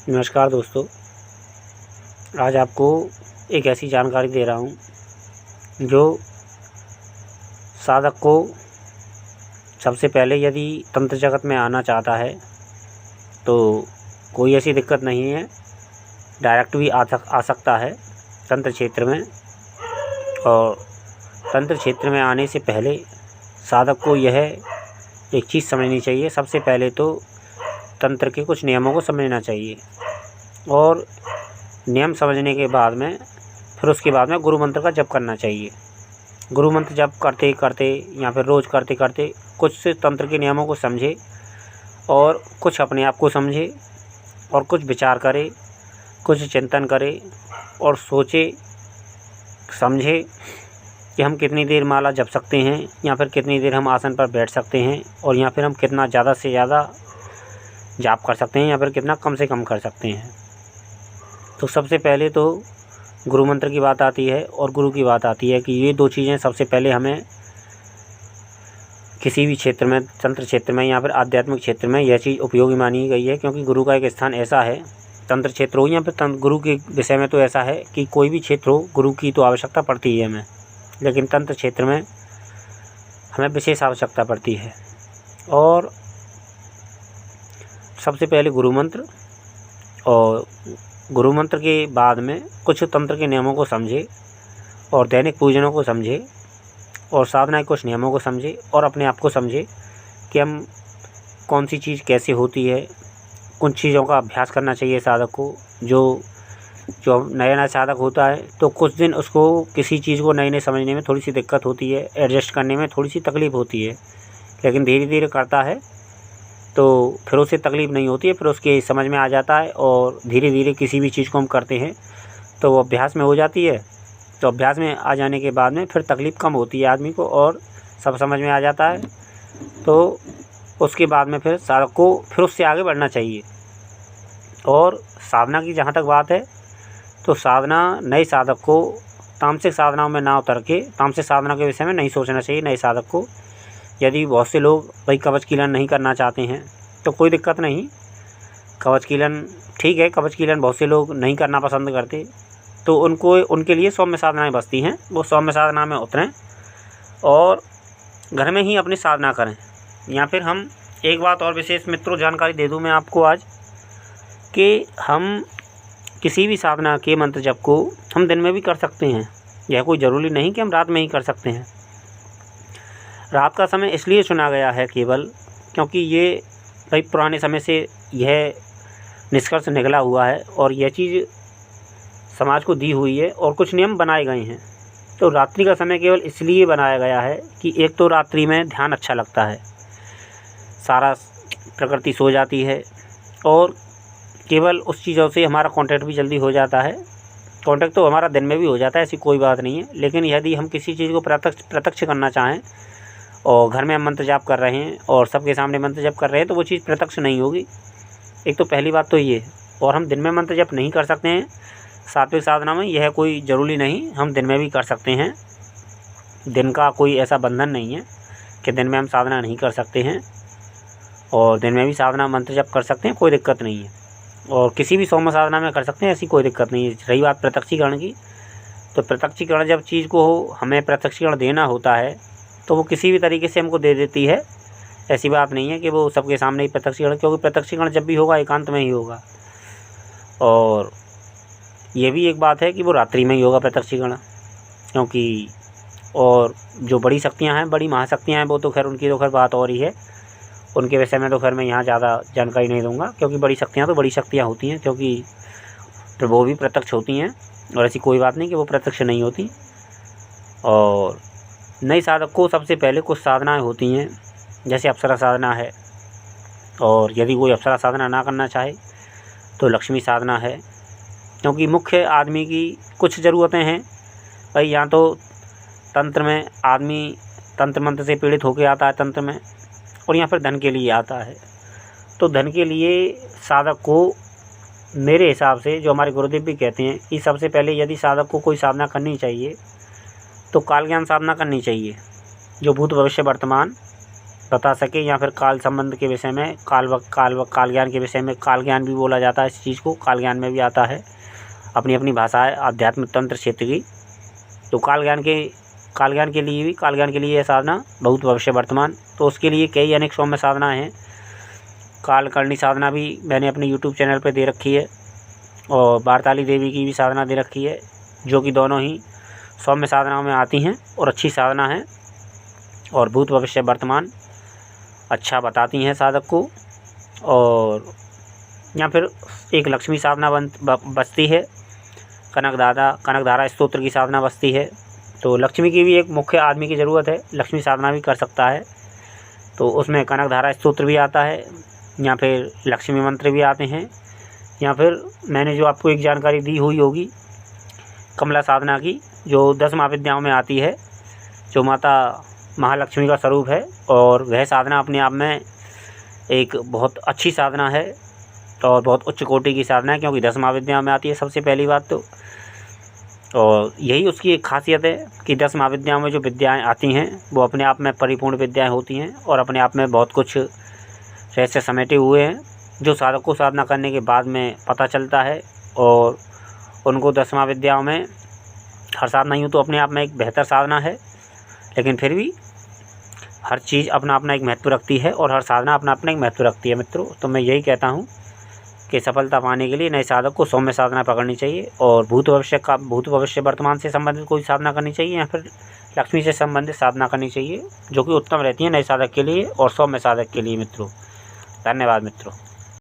नमस्कार दोस्तों, आज आपको एक ऐसी जानकारी दे रहा हूँ जो साधक को सबसे पहले यदि तंत्र जगत में आना चाहता है तो कोई ऐसी दिक्कत नहीं है, डायरेक्ट भी आ सकता है तंत्र क्षेत्र में। और तंत्र क्षेत्र में आने से पहले साधक को यह एक चीज़ समझनी चाहिए। सबसे पहले तो तंत्र के कुछ नियमों को समझना चाहिए और नियम समझने के बाद में फिर उसके बाद में गुरु मंत्र का जप करना चाहिए। गुरु मंत्र जप करते करते या फिर रोज़ करते करते कुछ से तंत्र के नियमों को समझे और कुछ अपने आप को समझे और कुछ विचार करे, कुछ चिंतन करे और सोचे समझे कि हम कितनी देर माला जप सकते हैं या फिर कितनी देर हम आसन पर बैठ सकते हैं और या फिर हम कितना ज़्यादा से ज़्यादा जाप कर सकते हैं या फिर कितना कम से कम कर सकते हैं। तो सबसे पहले तो गुरु मंत्र की बात आती है और गुरु की बात आती है कि ये दो चीज़ें सबसे पहले हमें किसी भी क्षेत्र में, तंत्र क्षेत्र में या फिर आध्यात्मिक क्षेत्र में यह चीज़ उपयोगी मानी गई है। क्योंकि गुरु का एक स्थान ऐसा है, तंत्र क्षेत्र हो या फिर गुरु के विषय में तो ऐसा है कि कोई भी क्षेत्र हो, गुरु की तो आवश्यकता पड़ती है हमें, लेकिन तंत्र क्षेत्र में हमें विशेष आवश्यकता पड़ती है। और सबसे पहले गुरु मंत्र और गुरु मंत्र के बाद में कुछ तंत्र के नियमों को समझे और दैनिक पूजनों को समझे और साधना के कुछ नियमों को समझे और अपने आप को समझे कि हम कौन सी चीज़ कैसे होती है। कुछ चीज़ों का अभ्यास करना चाहिए साधक को। जो नया साधक होता है तो कुछ दिन उसको किसी चीज़ को नए समझने में थोड़ी सी दिक्कत होती है, एडजस्ट करने में थोड़ी सी तकलीफ़ होती है, लेकिन धीरे धीरे करता है तो फिर उसे तकलीफ़ नहीं होती है, फिर उसके समझ में आ जाता है। और धीरे धीरे किसी भी चीज़ को हम करते हैं तो वो अभ्यास में हो जाती है। तो अभ्यास में आ जाने के बाद में फिर तकलीफ़ कम होती है आदमी को और सब समझ में आ जाता है। तो उसके बाद में फिर साधक को फिर उससे आगे बढ़ना चाहिए। और साधना की जहाँ तक बात है तो साधना नए साधक को तामसिक साधनाओं में ना उतर के तामसिक साधना के विषय में नहीं सोचना चाहिए नए साधक को। यदि बहुत से लोग भाई कवच कीलन नहीं करना चाहते हैं तो कोई दिक्कत नहीं, कवच कीलन ठीक है, कवच कीलन बहुत से लोग नहीं करना पसंद करते तो उनके लिए सौम्य साधनाएं बचती हैं। वो सौम्य साधना में उतरें और घर में ही अपनी साधना करें। या फिर हम एक बात और विशेष मित्रों जानकारी दे दूं मैं आपको आज कि हम किसी भी साधना के मंत्र जप को हम दिन में भी कर सकते हैं। यह कोई ज़रूरी नहीं कि हम रात में ही कर सकते हैं। रात का समय इसलिए चुना गया है केवल क्योंकि ये भाई पुराने समय से यह निष्कर्ष निकला हुआ है और यह चीज़ समाज को दी हुई है और कुछ नियम बनाए गए हैं। तो रात्रि का समय केवल इसलिए बनाया गया है कि एक तो रात्रि में ध्यान अच्छा लगता है, सारा प्रकृति सो जाती है और केवल उस चीज़ों से हमारा कांटेक्ट भी जल्दी हो जाता है। कांटेक्ट तो हमारा दिन में भी हो जाता है, ऐसी कोई बात नहीं है, लेकिन यदि हम किसी चीज़ को प्रत्यक्ष करना चाहें और घर में हम मंत्र जाप कर रहे हैं और सबके सामने मंत्र जप कर रहे हैं तो वो चीज़ प्रत्यक्ष नहीं होगी। एक तो पहली बात तो ये। और हम दिन में मंत्र जप नहीं कर सकते हैं सात्विक साधना में, यह कोई ज़रूरी नहीं, हम दिन में भी कर सकते हैं। दिन का कोई ऐसा बंधन नहीं है कि दिन में हम साधना नहीं कर सकते हैं और दिन में भी साधना मंत्र जप कर सकते हैं, कोई दिक्कत नहीं है। और किसी भी सौम्य साधना में कर सकते हैं, ऐसी कोई दिक्कत नहीं है। रही बात प्रत्यक्षीकरण की, तो प्रत्यक्षीकरण जब चीज़ को हमें प्रत्यक्षीकरण देना होता है तो वो किसी भी तरीके से हमको दे देती है। ऐसी बात नहीं है कि वो सबके सामने ही प्रत्यक्षीकरण, क्योंकि प्रत्यक्षीकरण जब भी होगा एकांत में ही होगा। और ये भी एक बात है कि वो रात्रि में ही होगा प्रत्यक्षीकरण, क्योंकि और जो बड़ी शक्तियाँ हैं, बड़ी महाशक्तियाँ हैं, वो तो खैर उनकी तो खैर बात और ही है। उनके विषय में तो खैर मैं यहाँ ज़्यादा जानकारी नहीं दूँगा, क्योंकि बड़ी शक्तियाँ तो बड़ी शक्तियाँ होती हैं, क्योंकि तो वो भी प्रत्यक्ष होती हैं और ऐसी कोई बात नहीं कि वो प्रत्यक्ष नहीं होती। और नए साधक को सबसे पहले कुछ साधनाएं होती हैं, जैसे अप्सरा साधना है, और यदि कोई अप्सरा साधना ना करना चाहे तो लक्ष्मी साधना है। क्योंकि मुख्य आदमी की कुछ ज़रूरतें हैं भाई, यहाँ तो तंत्र में आदमी तंत्र मंत्र से पीड़ित होकर आता है तंत्र में, और यहाँ पर धन के लिए आता है। तो धन के लिए साधक को मेरे हिसाब से, जो हमारे गुरुदेव भी कहते हैं कि सबसे पहले यदि साधक को कोई साधना करनी चाहिए तो काल ज्ञान साधना करनी चाहिए, जो भूत भविष्य वर्तमान बता सके, या फिर काल संबंध के विषय में, काल ज्ञान के विषय में, काल ज्ञान भी बोला जाता है इस चीज़ को, काल ज्ञान में भी आता है, अपनी अपनी भाषा है आध्यात्मिक तंत्र क्षेत्र की। तो काल ज्ञान के लिए यह साधना भूत भविष्य वर्तमान, तो उसके लिए कई अनेक सौम्य साधनाएँ हैं। काल करणी साधना भी मैंने अपने यूट्यूब चैनल पर दे रखी है, और वार्ताली देवी की भी साधना दे रखी है, जो कि दोनों ही सौम्य साधनाओं में आती हैं और अच्छी साधना है, और भूत भविष्य वर्तमान अच्छा बताती हैं साधक को। और या फिर एक लक्ष्मी साधना बचती है, कनकधारा स्तोत्र की साधना बचती है। तो लक्ष्मी की भी एक मुख्य आदमी की ज़रूरत है, लक्ष्मी साधना भी कर सकता है, तो उसमें कनकधारा स्तोत्र भी आता है, या फिर लक्ष्मी मंत्र भी आते हैं, या फिर मैंने जो आपको एक जानकारी दी हुई होगी कमला साधना की, जो 10 महाविद्याओं में आती है, जो माता महालक्ष्मी का स्वरूप है, और वह साधना अपने आप में एक बहुत अच्छी साधना है और बहुत उच्च कोटि की साधना है, क्योंकि 10 महाविद्याओं में आती है सबसे पहली बात तो। और यही उसकी एक खासियत है कि 10 महाविद्याओं में जो विद्याएँ आती हैं वो अपने आप में परिपूर्ण विद्याएँ होती हैं, और अपने आप में बहुत कुछ रहस्य समेटे हुए हैं, जो साधक को साधना करने के बाद में पता चलता है। और उनको 10 महाविद्याओं में हर साधना यूँ तो अपने आप में एक बेहतर साधना है, लेकिन फिर भी हर चीज़ अपना अपना एक महत्व रखती है, और हर साधना अपना अपना एक महत्व रखती है मित्रों। तो मैं यही कहता हूँ कि सफलता पाने के लिए नए साधक को सौम्य साधना पकड़नी चाहिए, और भूत भविष्य वर्तमान से संबंधित कोई साधना करनी चाहिए, या फिर लक्ष्मी से संबंधित साधना करनी चाहिए, जो कि उत्तम रहती है नए साधक के लिए और सौम्य साधक के लिए मित्रों। धन्यवाद मित्रों।